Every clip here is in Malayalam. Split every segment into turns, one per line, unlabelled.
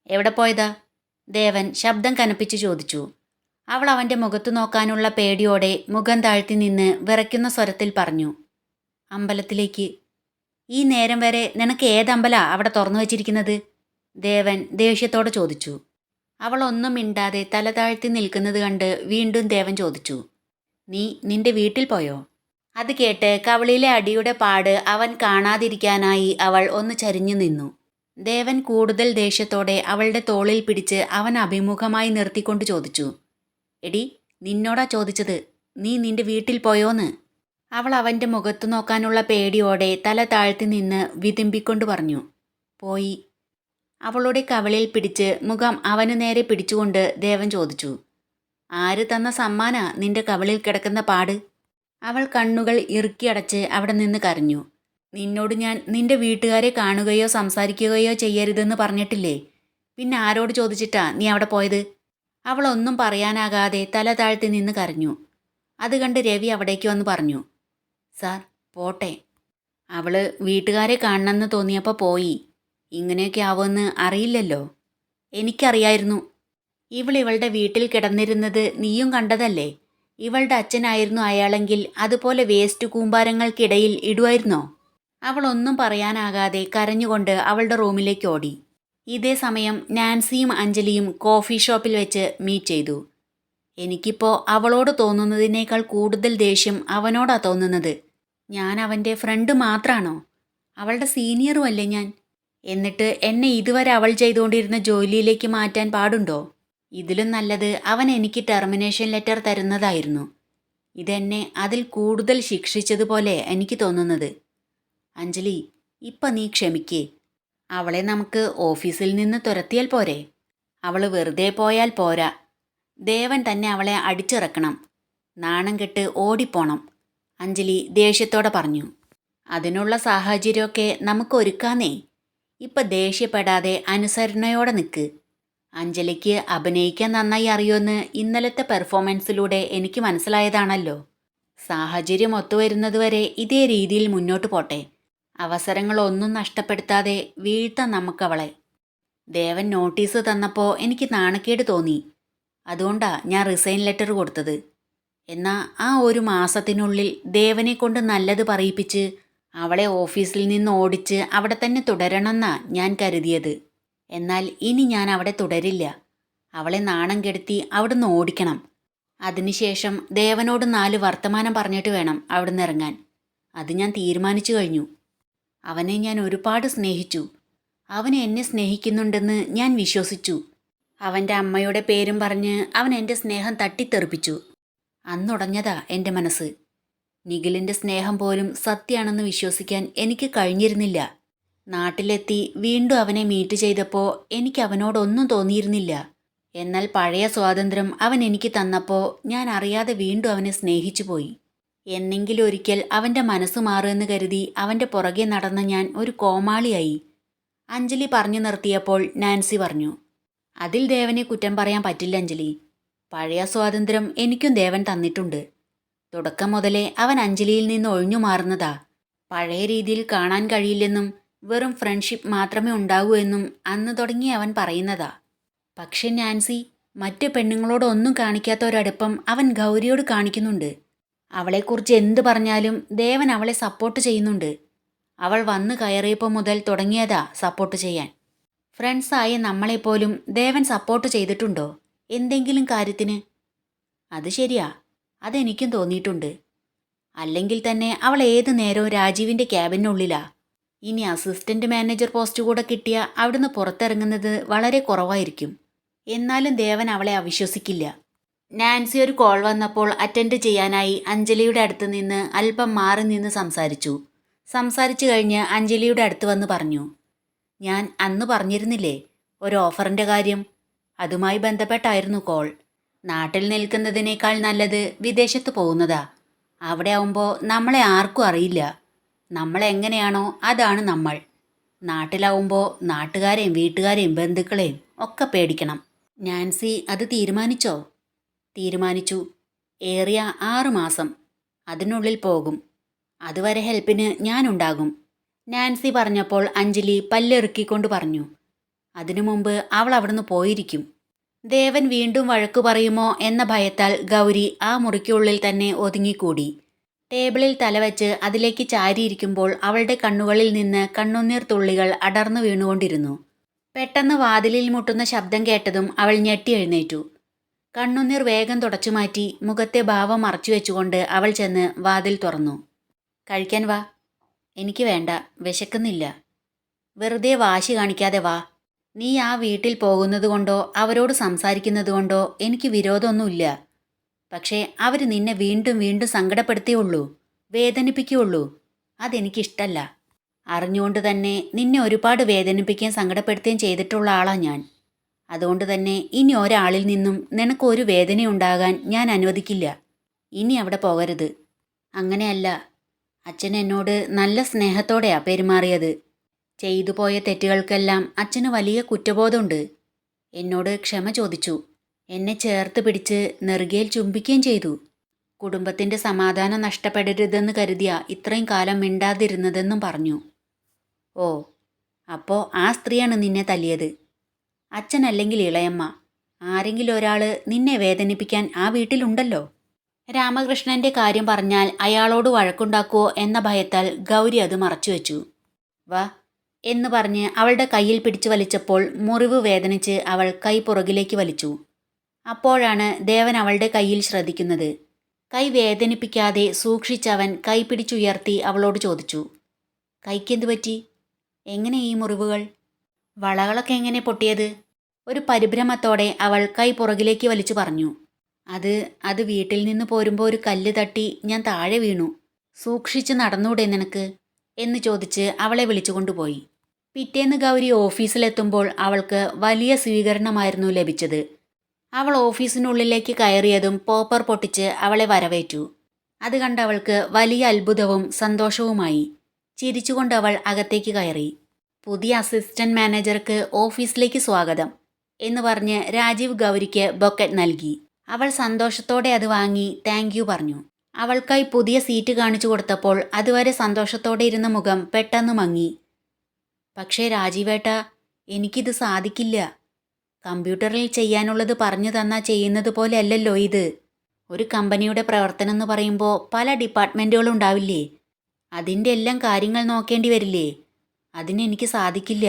എവിടെ പോയതാ? ദേവൻ ശബ്ദം കനപ്പിച്ച് ചോദിച്ചു. അവൾ അവൻ്റെ മുഖത്തു നോക്കാനുള്ള പേടിയോടെ മുഖം താഴ്ത്തി നിന്ന് വിറയ്ക്കുന്ന സ്വരത്തിൽ പറഞ്ഞു. അമ്പലത്തിലേക്ക്. ഈ നേരം വരെ നിനക്ക് ഏതമ്പലാ അവിടെ തുറന്നു വച്ചിരിക്കുന്നത്? ദേവൻ ദേഷ്യത്തോടെ ചോദിച്ചു. അവൾ ഒന്നും മിണ്ടാതെ തല താഴ്ത്തി നിൽക്കുന്നത് കണ്ട് വീണ്ടും ദേവൻ ചോദിച്ചു. നീ നിന്റെ വീട്ടിൽ പോയോ? അത് കേട്ട് കവിളിലെ അടിയുടെ പാട് അവൻ കാണാതിരിക്കാനായി അവൾ ഒന്ന് ചരിഞ്ഞു നിന്നു. ദേവൻ കൂടുതൽ ദേഷ്യത്തോടെ അവളുടെ തോളിൽ പിടിച്ച് അവൻ അഭിമുഖമായി നിർത്തിക്കൊണ്ട് ചോദിച്ചു. എടി, നിന്നോടാ ചോദിച്ചത്, നീ നിന്റെ വീട്ടിൽ പോയോന്ന്? അവൾ അവൻ്റെ മുഖത്തു നോക്കാനുള്ള പേടിയോടെ തല താഴ്ത്തി നിന്ന് വിതുമ്പിക്കൊണ്ട് പറഞ്ഞു. പോയി. അവളുടെ കവിളിൽ പിടിച്ച് മുഖം അവനു നേരെ പിടിച്ചുകൊണ്ട് ദേവൻ ചോദിച്ചു. ആര് തന്ന സമ്മാനാ നിന്റെ കവിളിൽ കിടക്കുന്ന പാട്? അവൾ കണ്ണുകൾ ഇറുക്കിയടച്ച് അവിടെ നിന്ന് കരഞ്ഞു. നിന്നോട് ഞാൻ നിന്റെ വീട്ടുകാരെ കാണുകയോ സംസാരിക്കുകയോ ചെയ്യരുതെന്ന് പറഞ്ഞിട്ടില്ലേ? പിന്നെ ആരോട് ചോദിച്ചിട്ടാ നീ അവിടെ പോയത്? അവൾ ഒന്നും പറയാനാകാതെ തല താഴ്ത്തി നിന്ന് കരഞ്ഞു. അത് കണ്ട് രവി അവിടേക്ക് വന്ന് പറഞ്ഞു. സാർ, പോട്ടെ. അവള് വീട്ടുകാരെ കാണണമെന്ന് തോന്നിയപ്പോൾ പോയി. ഇങ്ങനെയൊക്കെ ആവുമെന്ന് അറിയില്ലല്ലോ. എനിക്കറിയായിരുന്നു. ഇവളുടെ വീട്ടിൽ കിടന്നിരുന്നത് നീയും കണ്ടതല്ലേ? ഇവളുടെ അച്ഛനായിരുന്നു അയാളെങ്കിൽ അതുപോലെ വേസ്റ്റ് കൂമ്പാരങ്ങൾക്കിടയിൽ ഇടുമായിരുന്നോ? അവൾ ഒന്നും പറയാനാകാതെ കരഞ്ഞുകൊണ്ട് അവളുടെ റൂമിലേക്ക് ഓടി. ഇതേ സമയം നാൻസിയും അഞ്ജലിയും കോഫി ഷോപ്പിൽ വെച്ച് മീറ്റ് ചെയ്തു. എനിക്കിപ്പോൾ അവളോട് തോന്നുന്നതിനേക്കാൾ കൂടുതൽ ദേഷ്യം അവനോടാ തോന്നുന്നത്. ഞാൻ അവൻ്റെ ഫ്രണ്ട് മാത്രാണോ? അവളുടെ സീനിയറും അല്ലേ ഞാൻ? എന്നിട്ട് എന്നെ ഇതുവരെ അവൾ ചെയ്തുകൊണ്ടിരുന്ന ജോലിയിലേക്ക് മാറ്റാൻ പാടുണ്ടോ? ഇതിലും നല്ലത് അവൻ എനിക്ക് ടെർമിനേഷൻ ലെറ്റർ തരുന്നതായിരുന്നു. ഇതെന്നെ അതിൽ കൂടുതൽ ശിക്ഷിച്ചതുപോലെ എനിക്ക് തോന്നുന്നത്. അഞ്ജലി, ഇപ്പം നീ ക്ഷമിക്കേ. അവളെ നമുക്ക് ഓഫീസിൽ നിന്ന് തുരത്തിയാൽ പോരെ? അവൾ വെറുതെ പോയാൽ പോരാ. ദേവൻ തന്നെ അവളെ അടിച്ചിറക്കണം. നാണം കെട്ട് ഓടിപ്പോണം. അഞ്ജലി ദേഷ്യത്തോടെ പറഞ്ഞു. അതിനുള്ള സാഹചര്യമൊക്കെ നമുക്ക് ഒരുക്കാന്നേ. ഇപ്പം ദേഷ്യപ്പെടാതെ അനുസരണയോടെ നിൽക്ക്. അഞ്ജലിക്ക് അഭിനയിക്കാൻ നന്നായി അറിയുമെന്ന് ഇന്നലത്തെ പെർഫോമൻസിലൂടെ എനിക്ക് മനസ്സിലായതാണല്ലോ. സാഹചര്യം ഒത്തുവരുന്നതുവരെ ഇതേ രീതിയിൽ മുന്നോട്ട് പോട്ടെ. അവസരങ്ങളൊന്നും നഷ്ടപ്പെടുത്താതെ വീഴ്ത്താം നമുക്കവളെ. ദേവൻ നോട്ടീസ് തന്നപ്പോൾ എനിക്ക് നാണക്കേട് തോന്നി. അതുകൊണ്ടാ ഞാൻ റിസൈൻ ലെറ്റർ കൊടുത്തത്. എന്നാൽ ആ ഒരു മാസത്തിനുള്ളിൽ ദേവനെ കൊണ്ട് നല്ലത് പറയിപ്പിച്ച് അവളെ ഓഫീസിൽ നിന്ന് ഓടിച്ച് അവിടെ തന്നെ തുടരണമെന്നാ ഞാൻ കരുതിയത്. എന്നാൽ ഇനി ഞാൻ അവിടെ തുടരില്ല. അവളെ നാണം കെടുത്തി അവിടുന്ന് ഓടിക്കണം. അതിനുശേഷം ദേവനോട് 4 വർത്തമാനം പറഞ്ഞിട്ട് വേണം അവിടുന്ന് ഇറങ്ങാൻ. അത് ഞാൻ തീരുമാനിച്ചു കഴിഞ്ഞു. അവനെ ഞാൻ ഒരുപാട് സ്നേഹിച്ചു. അവൻ എന്നെ സ്നേഹിക്കുന്നുണ്ടെന്ന് ഞാൻ വിശ്വസിച്ചു. അവൻ്റെ അമ്മയുടെ പേരും പറഞ്ഞ് അവൻ എൻ്റെ സ്നേഹം തട്ടിത്തെറിപ്പിച്ചു. അന്നുടഞ്ഞതാ എൻ്റെ മനസ്സ്. നിഖിലിൻ്റെ സ്നേഹം പോലും സത്യമാണെന്ന് വിശ്വസിക്കാൻ എനിക്ക് കഴിഞ്ഞിരുന്നില്ല. നാട്ടിലെത്തി വീണ്ടും അവനെ മീറ്റ് ചെയ്തപ്പോൾ എനിക്ക് അവനോടൊന്നും തോന്നിയിരുന്നില്ല. എന്നാൽ പഴയ സ്വാതന്ത്ര്യം അവൻ എനിക്ക് തന്നപ്പോൾ ഞാൻ അറിയാതെ വീണ്ടും അവനെ സ്നേഹിച്ചു പോയി. എന്നെങ്കിലും ഒരിക്കൽ അവൻ്റെ മനസ്സ് മാറുമെന്ന് കരുതി അവൻ്റെ പുറകെ നടന്ന ഞാൻ ഒരു കോമാളിയായി. അഞ്ജലി പറഞ്ഞു നിർത്തിയപ്പോൾ നാൻസി പറഞ്ഞു. അതിൽ ദേവനെ കുറ്റം പറയാൻ പറ്റില്ല അഞ്ജലി. പഴയ സ്വാതന്ത്ര്യം എനിക്കും ദേവൻ തന്നിട്ടുണ്ട്. തുടക്കം മുതലേ അവൻ അഞ്ജലിയിൽ നിന്ന് ഒഴിഞ്ഞു മാറുന്നതാ. പഴയ രീതിയിൽ കാണാൻ കഴിയില്ലെന്നും വെറും ഫ്രണ്ട്ഷിപ്പ് മാത്രമേ ഉണ്ടാകൂ എന്നും അന്ന് തുടങ്ങി അവൻ പറയുന്നതാ. പക്ഷെ നാൻസി, മറ്റു പെണ്ണുങ്ങളോടൊന്നും കാണിക്കാത്ത ഒരടുപ്പം അവൻ ഗൗരിയോട് കാണിക്കുന്നുണ്ട്. അവളെക്കുറിച്ച് എന്ത് പറഞ്ഞാലും ദേവൻ അവളെ സപ്പോർട്ട് ചെയ്യുന്നുണ്ട്. അവൾ വന്നു കയറിയപ്പോൾ മുതൽ തുടങ്ങിയതാ സപ്പോർട്ട് ചെയ്യാൻ. ഫ്രണ്ട്സായ നമ്മളെപ്പോലും ദേവൻ സപ്പോർട്ട് ചെയ്തിട്ടുണ്ടോ എന്തെങ്കിലും കാര്യത്തിന്? അത് ശരിയാ, അതെനിക്കും തോന്നിയിട്ടുണ്ട്. അല്ലെങ്കിൽ തന്നെ അവൾ ഏതു നേരവും രാജീവിൻ്റെ ക്യാബിനുള്ളിലാ. ഇനി അസിസ്റ്റന്റ് മാനേജർ പോസ്റ്റ് കൂടെ കിട്ടിയ അവിടുന്ന് പുറത്തിറങ്ങുന്നത് വളരെ കുറവായിരിക്കും. എന്നാലും ദേവൻ അവളെ അവിശ്വസിക്കില്ല. നാൻസി ഒരു കോൾ വന്നപ്പോൾ അറ്റൻഡ് ചെയ്യാനായി അഞ്ജലിയുടെ അടുത്ത് നിന്ന് അല്പം മാറി നിന്ന് സംസാരിച്ചു കഴിഞ്ഞ് അഞ്ജലിയുടെ അടുത്ത് വന്ന് പറഞ്ഞു. ഞാൻ അന്ന് പറഞ്ഞിരുന്നില്ലേ ഒരു ഓഫറിൻ്റെ കാര്യം? അതുമായി ബന്ധപ്പെട്ടായിരുന്നു കോൾ. നാട്ടിൽ നിൽക്കുന്നതിനേക്കാൾ നല്ലത് വിദേശത്ത് പോകുന്നതാ. അവിടെ ആവുമ്പോൾ നമ്മളെ ആർക്കും അറിയില്ല. നമ്മളെങ്ങനെയാണോ അതാണ് നമ്മൾ. നാട്ടിലാവുമ്പോൾ നാട്ടുകാരെയും വീട്ടുകാരെയും ബന്ധുക്കളെയും ഒക്കെ പേടിക്കണം. നാൻസി അത് തീരുമാനിച്ചോ? തീരുമാനിച്ചു. ഏറിയ 6 മാസം. അതിനുള്ളിൽ പോകും. അതുവരെ ഹെൽപ്പിന് ഞാനുണ്ടാകും. നാൻസി പറഞ്ഞപ്പോൾ അഞ്ജലി പല്ലെറുക്കിക്കൊണ്ട് പറഞ്ഞു. അതിനു മുമ്പ് അവൾ അവിടുന്ന് പോയിരിക്കും. ദേവൻ വീണ്ടും വഴക്കു പറയുമോ എന്ന ഭയത്താൽ ഗൗരി ആ മുറിക്കുള്ളിൽ തന്നെ ഒതുങ്ങിക്കൂടി. ടേബിളിൽ തലവെച്ച് അതിലേക്ക് ചാരിയിരിക്കുമ്പോൾ അവളുടെ കണ്ണുകളിൽ നിന്ന് കണ്ണുനീർ തുള്ളികൾ അടർന്നു വീണുകൊണ്ടിരുന്നു. പെട്ടെന്ന് വാതിലിൽ മുട്ടുന്ന ശബ്ദം കേട്ടതും അവൾ ഞെട്ടി എഴുന്നേറ്റു. കണ്ണുനീർ വേഗം തുടച്ചുമാറ്റി മുഖത്തെ ഭാവം മറച്ചു വെച്ചുകൊണ്ട് അവൾ ചെന്ന് വാതിൽ തുറന്നു. കഴിക്കാൻ വാ. എനിക്ക് വേണ്ട, വിശക്കുന്നില്ല. വെറുതെ വാശി കാണിക്കാതെ വാ. നീ ആ വീട്ടിൽ പോകുന്നത് കൊണ്ടോ അവരോട് സംസാരിക്കുന്നത് കൊണ്ടോ എനിക്ക് വിരോധമൊന്നുമില്ല. പക്ഷേ അവർ നിന്നെ വീണ്ടും വീണ്ടും സങ്കടപ്പെടുത്തിയുള്ളൂ, വേദനിപ്പിക്കുകയുള്ളൂ. അതെനിക്കിഷ്ടല്ല. അറിഞ്ഞുകൊണ്ട് തന്നെ നിന്നെ ഒരുപാട് വേദനിപ്പിക്കുകയും സങ്കടപ്പെടുത്തുകയും ചെയ്തിട്ടുള്ള ആളാണ് ഞാൻ. അതുകൊണ്ട് തന്നെ ഇനി ഒരാളിൽ നിന്നും നിനക്കൊരു വേദനയുണ്ടാകാൻ ഞാൻ അനുവദിക്കില്ല. ഇനി അവിടെ പോകരുത്. അങ്ങനെയല്ല, അച്ഛൻ എന്നോട് നല്ല സ്നേഹത്തോടെയാ പെരുമാറിയത്. ചെയ്തു പോയ തെറ്റുകൾക്കെല്ലാം അച്ഛന് വലിയ കുറ്റബോധമുണ്ട്. എന്നോട് ക്ഷമ ചോദിച്ചു. എന്നെ ചേർത്ത് പിടിച്ച് നെറുകയിൽ ചുംബിക്കുകയും ചെയ്തു. കുടുംബത്തിൻ്റെ സമാധാനം നഷ്ടപ്പെടരുതെന്ന് കരുതിയ ഇത്രയും കാലം മിണ്ടാതിരുന്നതെന്നും പറഞ്ഞു. ഓ, അപ്പോൾ ആ സ്ത്രീയാണ് നിന്നെ തല്ലിയത്. അച്ഛനല്ലെങ്കിൽ ഇളയമ്മ, ആരെങ്കിലും ഒരാൾ നിന്നെ വേദനിപ്പിക്കാൻ ആ വീട്ടിലുണ്ടല്ലോ. രാമകൃഷ്ണന്റെ കാര്യം പറഞ്ഞാൽ അയാളോട് വഴക്കുണ്ടാക്കുമോ എന്ന ഭയത്താൽ ഗൗരി അത് മറച്ചുവെച്ചു. വാ എന്ന് പറഞ്ഞ് അവളുടെ കയ്യിൽ പിടിച്ചു വലിച്ചപ്പോൾ മുറിവ് വേദനിച്ച് അവൾ കൈ പുറകിലേക്ക് വലിച്ചു. അപ്പോഴാണ് ദേവൻ അവളുടെ കയ്യിൽ ശ്രദ്ധിക്കുന്നത്. കൈ വേദനിപ്പിക്കാതെ സൂക്ഷിച്ചവൻ കൈ പിടിച്ചുയർത്തി അവളോട് ചോദിച്ചു, കൈക്കെന്തു പറ്റി? എങ്ങനെ ഈ മുറിവുകൾ? വളകളൊക്കെ എങ്ങനെ പൊട്ടിയത്? ഒരു പരിഭ്രമത്തോടെ അവൾ കൈ പുറകിലേക്ക് വലിച്ചു പറഞ്ഞു. അത് വീട്ടിൽ നിന്ന് പോരുമ്പോൾ ഒരു കല്ല് തട്ടി ഞാൻ താഴെ വീണു. സൂക്ഷിച്ച് നടന്നൂടെ നിനക്ക് എന്ന് ചോദിച്ച് അവളെ വിളിച്ചുകൊണ്ടുപോയി. പിറ്റേന്ന് ഗൗരി ഓഫീസിലെത്തുമ്പോൾ അവൾക്ക് വലിയ സ്വീകരണമായിരുന്നു ലഭിച്ചത്. അവൾ ഓഫീസിനുള്ളിലേക്ക് കയറിയതും പോപ്പർ പൊട്ടിച്ച് അവളെ വരവേറ്റു. അത് കണ്ട് അവൾക്ക് വലിയ അത്ഭുതവും സന്തോഷവുമായി. ചിരിച്ചുകൊണ്ട് അവൾ അകത്തേക്ക് കയറി. പുതിയ അസിസ്റ്റന്റ് മാനേജർക്ക് ഓഫീസിലേക്ക് സ്വാഗതം എന്ന് പറഞ്ഞ് രാജീവ് ഗൗരിക്ക് ബൊക്കറ്റ് നൽകി. അവൾ സന്തോഷത്തോടെ അത് വാങ്ങി താങ്ക് യു പറഞ്ഞു. അവൾക്കായി പുതിയ സീറ്റ് കാണിച്ചു കൊടുത്തപ്പോൾ അതുവരെ സന്തോഷത്തോടെ ഇരുന്ന മുഖം പെട്ടെന്ന് മങ്ങി. പക്ഷേ രാജീവേട്ട, എനിക്കിത് സാധിക്കില്ല. കമ്പ്യൂട്ടറിൽ ചെയ്യാനുള്ളത് പറഞ്ഞു തന്നാൽ ചെയ്യുന്നത് പോലെ അല്ലല്ലോ ഇത്. ഒരു കമ്പനിയുടെ പ്രവർത്തനം എന്ന് പറയുമ്പോൾ പല ഡിപ്പാർട്ട്മെൻറ്റുകളും ഉണ്ടാവില്ലേ? അതിൻ്റെ എല്ലാം കാര്യങ്ങൾ നോക്കേണ്ടി വരില്ലേ? അതിനെനിക്ക് സാധിക്കില്ല.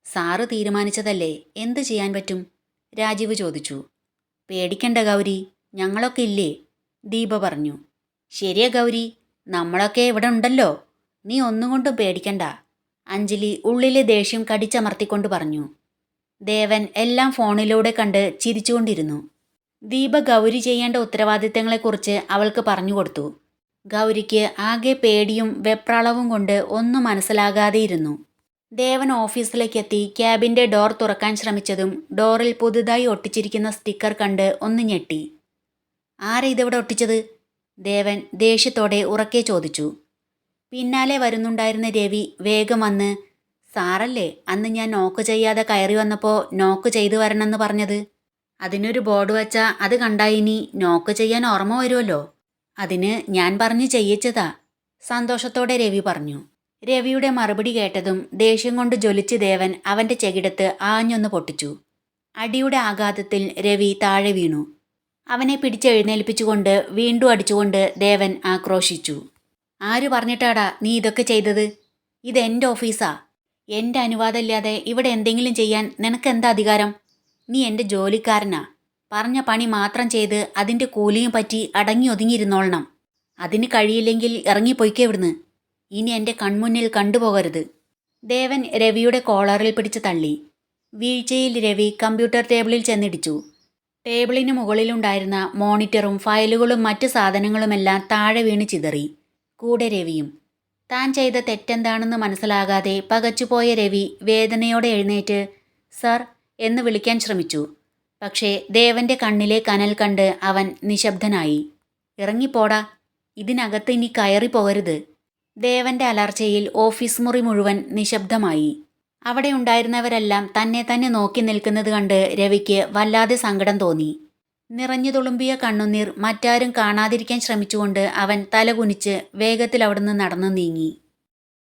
സാറ് തീരുമാനിച്ചതല്ലേ, എന്ത് ചെയ്യാൻ പറ്റും? രാജീവ് ചോദിച്ചു. പേടിക്കണ്ട ഗൗരി, ഞങ്ങളൊക്കെ ഇല്ലേ? ദീപ പറഞ്ഞു. ശരിയാ ഗൗരി, നമ്മളൊക്കെ ഇവിടെ ഉണ്ടല്ലോ. നീ ഒന്നുകൊണ്ടും പേടിക്കണ്ട, അഞ്ജലി ഉള്ളിലെ ദേഷ്യം കടിച്ചമർത്തിക്കൊണ്ട് പറഞ്ഞു. ദേവൻ എല്ലാം ഫോണിലൂടെ കണ്ട് ചിരിച്ചുകൊണ്ടിരുന്നു. ദീപ ഗൗരി ചെയ്യേണ്ട ഉത്തരവാദിത്തങ്ങളെക്കുറിച്ച് അവൾക്ക് പറഞ്ഞുകൊടുത്തു. ഗൗരിക്ക് ആകെ പേടിയും വെപ്രാളവും കൊണ്ട് ഒന്നും മനസ്സിലാകാതെയിരുന്നു. ദേവൻ ഓഫീസിലേക്കെത്തി ക്യാബിൻ്റെ ഡോർ തുറക്കാൻ ശ്രമിച്ചതും ഡോറിൽ പുതുതായി ഒട്ടിച്ചിരിക്കുന്ന സ്റ്റിക്കർ കണ്ട് ഒന്ന് ഞെട്ടി. ആരാ ഇതിവിടെ ഒട്ടിച്ചത്? ദേവൻ ദേഷ്യത്തോടെ ഉറക്കെ ചോദിച്ചു. പിന്നാലെ വരുന്നുണ്ടായിരുന്ന രവി വേഗം വന്ന്, സാറല്ലേ അന്ന് ഞാൻ നോക്ക് ചെയ്യാതെ കയറി വന്നപ്പോൾ നോക്ക് ചെയ്തു വരണമെന്ന് പറഞ്ഞത്? അതിനൊരു ബോർഡ് വച്ചാൽ അത് കണ്ടായിനി നോക്ക് ചെയ്യാൻ ഓർമ്മ വരുമല്ലോ. അതിന് ഞാൻ പറഞ്ഞ് ചെയ്യിച്ചതാ, സന്തോഷത്തോടെ രവി പറഞ്ഞു. രവിയുടെ മറുപടി കേട്ടതും ദേഷ്യം കൊണ്ട് ജ്വലിച്ച് ദേവൻ അവൻ്റെ ചെകിടത്ത് ആഞ്ഞൊന്ന് പൊട്ടിച്ചു. അടിയുടെ ആഘാതത്തിൽ രവി താഴെ വീണു. അവനെ പിടിച്ചെഴുന്നേൽപ്പിച്ചുകൊണ്ട് വീണ്ടും അടിച്ചുകൊണ്ട് ദേവൻ ആക്രോശിച്ചു. ആര് പറഞ്ഞിട്ടാടാ നീ ഇതൊക്കെ ചെയ്തത്? ഇതെൻ്റെ ഓഫീസാ. എൻ്റെ അനുവാദമില്ലാതെ ഇവിടെ എന്തെങ്കിലും ചെയ്യാൻ നിനക്കെന്താ അധികാരം? നീ എൻ്റെ ജോലിക്കാരനാ. പറഞ്ഞ പണി മാത്രം ചെയ്ത് അതിൻ്റെ കൂലിയും പറ്റി അടങ്ങി ഒതുങ്ങിയിരുന്നോളണം. അതിന് കഴിയില്ലെങ്കിൽ ഇറങ്ങിപ്പോയിക്കേ ഇവിടുന്ന്. ഇനി എൻ്റെ കൺമുന്നിൽ കണ്ടുപോകരുത്. ദേവൻ രവിയുടെ കോളറിൽ പിടിച്ച് തള്ളി. വീഴ്ചയിൽ രവി കമ്പ്യൂട്ടർ ടേബിളിൽ ചെന്നിടിച്ചു. ടേബിളിന് മുകളിലുണ്ടായിരുന്ന മോണിറ്ററും ഫയലുകളും മറ്റ് സാധനങ്ങളുമെല്ലാം താഴെ വീണ് ചിതറി. കൂടെ രവിയും. താൻ ചെയ്ത തെറ്റെന്താണെന്ന് മനസ്സിലാകാതെ പകച്ചുപോയ രവി വേദനയോടെ എഴുന്നേറ്റ് സർ എന്ന് വിളിക്കാൻ ശ്രമിച്ചു. പക്ഷേ ദേവൻ്റെ കണ്ണിലെ കനൽ കണ്ട് അവൻ നിശബ്ദനായി. ഇറങ്ങിപ്പോടാ, ഇതിനകത്ത് ഇനി കയറി പോകരുത്. ദേവൻ്റെ അലർച്ചയിൽ ഓഫീസ് മുറി മുഴുവൻ നിശബ്ദമായി. അവിടെ ഉണ്ടായിരുന്നവരെല്ലാം തന്നെ തന്നെ നോക്കി നിൽക്കുന്നത് കണ്ട് രവിക്ക് വല്ലാതെ സങ്കടം തോന്നി. നിറഞ്ഞു തുളുമ്പിയ കണ്ണുനീർ മറ്റാരും കാണാതിരിക്കാൻ ശ്രമിച്ചുകൊണ്ട് അവൻ തലകുനിച്ച് വേഗത്തിൽ അവിടുന്ന് നടന്നു നീങ്ങി.